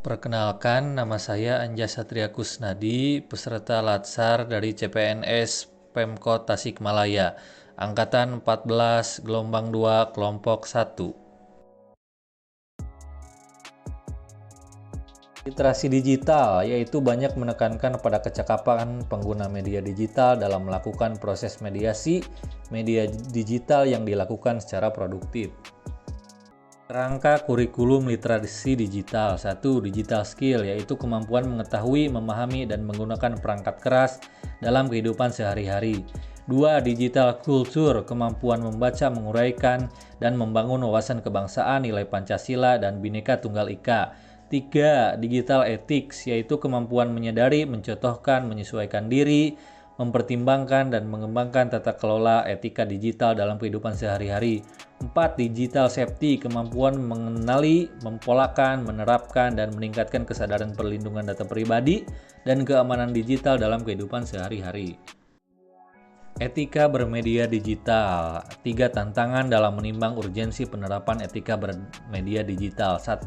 Perkenalkan, nama saya Anja Satria Kusnadi, peserta Latsar dari CPNS Pemkot Tasikmalaya, Angkatan 14, Gelombang 2, Kelompok 1. Literasi digital yaitu banyak menekankan pada kecakapan pengguna media digital dalam melakukan proses mediasi media digital yang dilakukan secara produktif. Kerangka kurikulum literasi digital. 1. Digital skill, yaitu kemampuan mengetahui, memahami, dan menggunakan perangkat keras dalam kehidupan sehari-hari. 2. Digital culture, kemampuan membaca, menguraikan, dan membangun wawasan kebangsaan, nilai Pancasila, dan Bhinneka Tunggal Ika. 3. Digital ethics, yaitu kemampuan menyadari, mencontohkan, menyesuaikan diri, mempertimbangkan dan mengembangkan tata kelola etika digital dalam kehidupan sehari-hari. 4. Digital safety, kemampuan mengenali, mempolakan, menerapkan, dan meningkatkan kesadaran perlindungan data pribadi dan keamanan digital dalam kehidupan sehari-hari. Etika bermedia digital. 3 tantangan dalam menimbang urgensi penerapan etika bermedia digital. 1.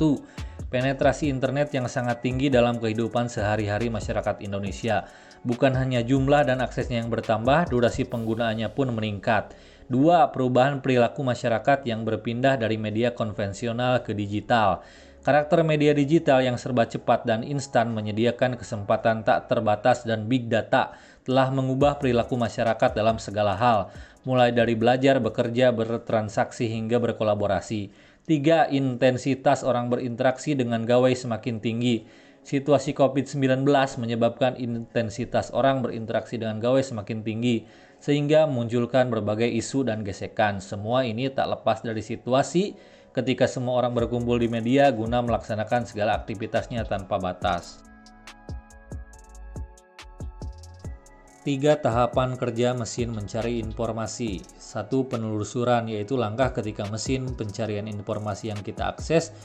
Penetrasi internet yang sangat tinggi dalam kehidupan sehari-hari masyarakat Indonesia. Bukan hanya jumlah dan aksesnya yang bertambah, durasi penggunaannya pun meningkat. 2. Perubahan perilaku masyarakat yang berpindah dari media konvensional ke digital. Karakter media digital yang serba cepat dan instan menyediakan kesempatan tak terbatas dan big data telah mengubah perilaku masyarakat dalam segala hal, mulai dari belajar, bekerja, bertransaksi hingga berkolaborasi. 3. Intensitas orang berinteraksi dengan gawai semakin tinggi. Situasi COVID-19 menyebabkan intensitas orang berinteraksi dengan gawai semakin tinggi, sehingga memunculkan berbagai isu dan gesekan. Semua ini tak lepas dari situasi ketika semua orang berkumpul di media guna melaksanakan segala aktivitasnya tanpa batas. 3 tahapan kerja mesin mencari informasi. 1. Penelusuran, yaitu langkah ketika mesin pencarian informasi yang kita akses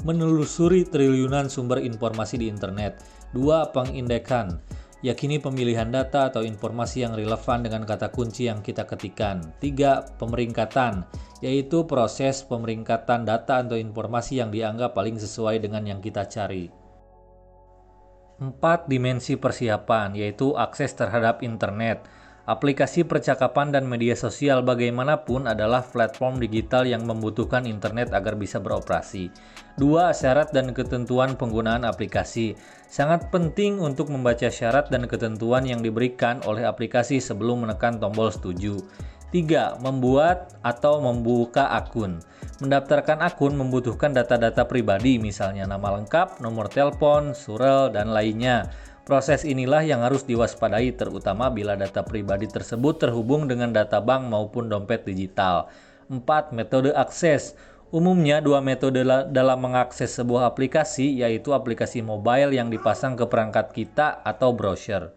menelusuri triliunan sumber informasi di internet. 2. Pengindekan, yakini pemilihan data atau informasi yang relevan dengan kata kunci yang kita ketikkan. 3. Pemeringkatan, yaitu proses pemeringkatan data atau informasi yang dianggap paling sesuai dengan yang kita cari. 4. Dimensi persiapan, yaitu akses terhadap internet. Aplikasi percakapan dan media sosial bagaimanapun adalah platform digital yang membutuhkan internet agar bisa beroperasi. 2. Syarat dan ketentuan penggunaan aplikasi. Sangat penting untuk membaca syarat dan ketentuan yang diberikan oleh aplikasi sebelum menekan tombol setuju. 3. Membuat atau membuka akun. Mendaftarkan akun membutuhkan data-data pribadi, misalnya nama lengkap, nomor telepon, surel, dan lainnya. Proses inilah yang harus diwaspadai, terutama bila data pribadi tersebut terhubung dengan data bank maupun dompet digital. 4. Metode akses. Umumnya 2 metode dalam mengakses sebuah aplikasi, yaitu aplikasi mobile yang dipasang ke perangkat kita atau browser.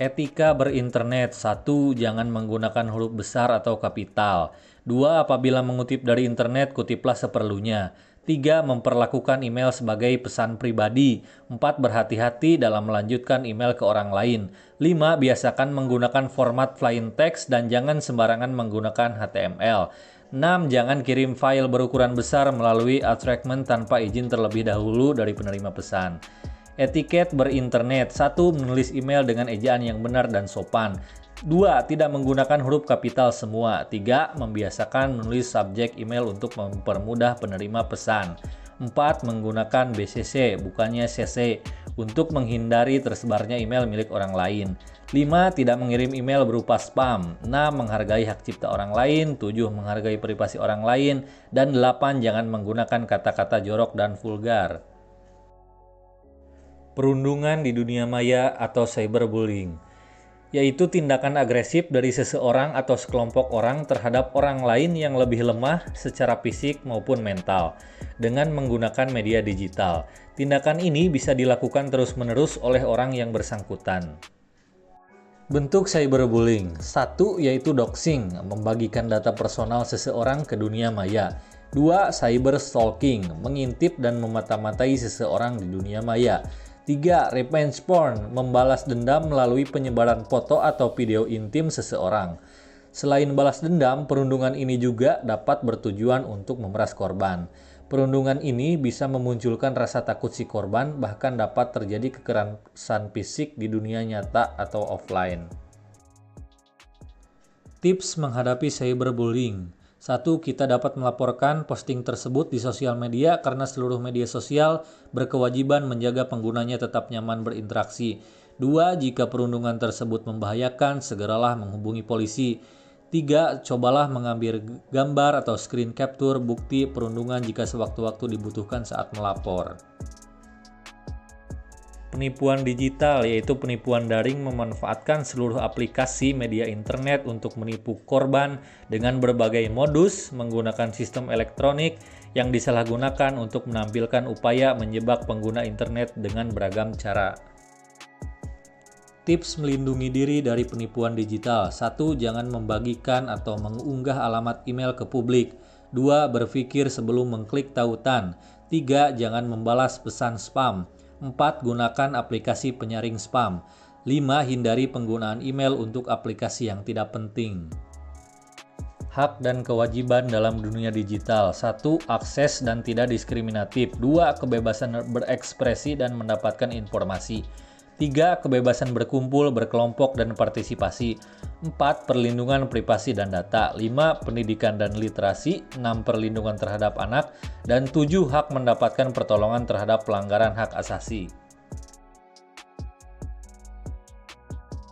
Etika berinternet. 1. Jangan menggunakan huruf besar atau kapital. 2. Apabila mengutip dari internet, kutiplah seperlunya. 3. Memperlakukan email sebagai pesan pribadi. 4. Berhati-hati dalam melanjutkan email ke orang lain. 5. Biasakan menggunakan format plain text dan jangan sembarangan menggunakan HTML. 6. Jangan kirim file berukuran besar melalui attachment tanpa izin terlebih dahulu dari penerima pesan. Etiket berinternet. 1. Menulis email dengan ejaan yang benar dan sopan. 2. Tidak menggunakan huruf kapital semua. 3. Membiasakan menulis subjek email untuk mempermudah penerima pesan. 4. Menggunakan BCC, bukannya CC, untuk menghindari tersebarnya email milik orang lain. 5. Tidak mengirim email berupa spam. 6. Menghargai hak cipta orang lain. 7. Menghargai privasi orang lain. Dan 8. Jangan menggunakan kata-kata jorok dan vulgar. Perundungan di dunia maya atau cyberbullying, yaitu tindakan agresif dari seseorang atau sekelompok orang terhadap orang lain yang lebih lemah secara fisik maupun mental dengan menggunakan media digital. Tindakan ini bisa dilakukan terus-menerus oleh orang yang bersangkutan. Bentuk cyberbullying. 1. Yaitu doxing, membagikan data personal seseorang ke dunia maya. 2. Cyberstalking, mengintip dan memata-matai seseorang di dunia maya. 3. Revenge porn, membalas dendam melalui penyebaran foto atau video intim seseorang. Selain balas dendam, perundungan ini juga dapat bertujuan untuk memeras korban. Perundungan ini bisa memunculkan rasa takut si korban, bahkan dapat terjadi kekerasan fisik di dunia nyata atau offline. Tips menghadapi cyberbullying. 1. Kita dapat melaporkan posting tersebut di sosial media karena seluruh media sosial berkewajiban menjaga penggunanya tetap nyaman berinteraksi. 2. Jika perundungan tersebut membahayakan, segeralah menghubungi polisi. 3. Cobalah mengambil gambar atau screen capture bukti perundungan jika sewaktu-waktu dibutuhkan saat melapor. Penipuan digital, yaitu penipuan daring memanfaatkan seluruh aplikasi media internet untuk menipu korban dengan berbagai modus menggunakan sistem elektronik yang disalahgunakan untuk menampilkan upaya menjebak pengguna internet dengan beragam cara. Tips melindungi diri dari penipuan digital. 1. Jangan membagikan atau mengunggah alamat email ke publik. 2. Berpikir sebelum mengklik tautan. 3. Jangan membalas pesan spam. 4. Gunakan aplikasi penyaring spam. 5. Hindari penggunaan email untuk aplikasi yang tidak penting. Hak dan kewajiban dalam dunia digital. 1. Akses dan tidak diskriminatif. 2. Kebebasan berekspresi dan mendapatkan informasi. 3. Kebebasan berkumpul, berkelompok, dan partisipasi. 4. Perlindungan privasi dan data. 5. Pendidikan dan literasi. 6. Perlindungan terhadap anak. Dan 7. Hak mendapatkan pertolongan terhadap pelanggaran hak asasi.